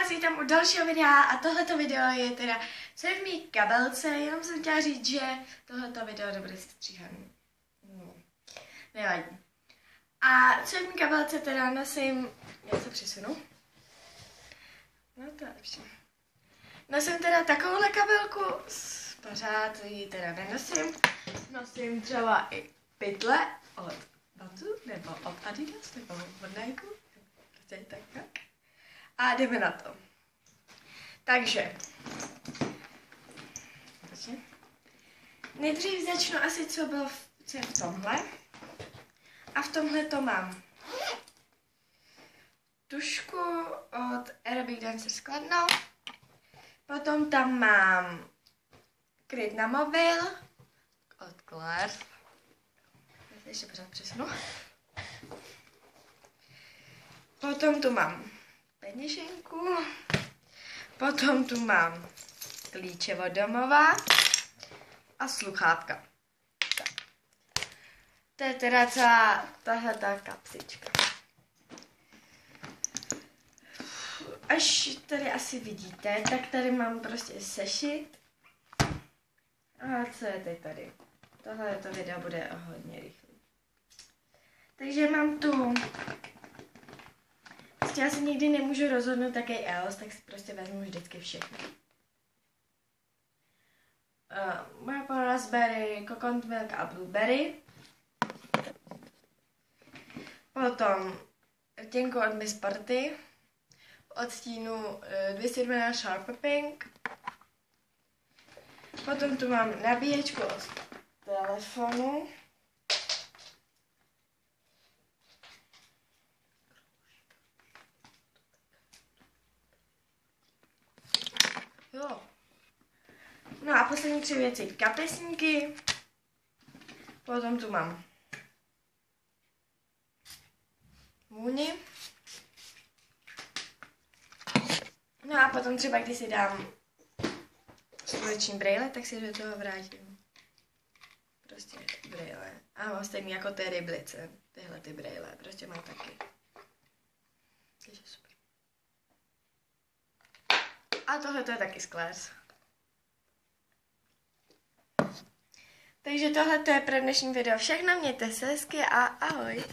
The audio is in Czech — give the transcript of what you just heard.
vás vítám u dalšího videa a tohleto video je teda co je v mý kabelce, jenom jsem chtěla říct, že tohleto video nebude sestříhaný. Nevadí. A co je v mý kabelce teda nosím, já se přisunu. No to je lepší. Nosím teda takovouhle kabelku, pořád ji teda nenosím. Nosím třeba i pytle od Batu, nebo od Adidas, nebo od Nike. Prostě tak. A jdeme na to. Takže. Nejdřív začnu asi, co bylo v tomhle. A v tomhle to mám tušku od Aerobic Dancer Kladno. Potom tam mám kryt na mobil od Claire. Já se ještě pořád přesunu. Potom tu mám peněženku. Potom tu mám klíče od domova a sluchátka. Tak. To je teda celá tahleta kapsička. Až tady asi vidíte, tak tady mám prostě sešit. A co je teď tady? Tohle video bude hodně rychlé. Takže mám tu... Prostě já si nikdy nemůžu rozhodnout taký EOS, tak si prostě vezmu vždycky všechno. Maple raspberry, coconut milk a blueberry. Potom rtěnku od Miss Party. V odstínu 212 Sharp Pink. Potom tu mám nabíječku od telefonu. Jo. No a poslední 3 věci. Kapesníky. Potom tu mám můni. No a potom třeba, když si dám sluneční brejle, tak si do toho vrátím. Prostě brejle. A mám stejný jako ty ryblice. Tyhle ty brejle. Prostě mám taky. Takže super. A tohle to je taky z Claire's. Takže tohle to je pro dnešní video všechno. Mějte se hezky a ahoj.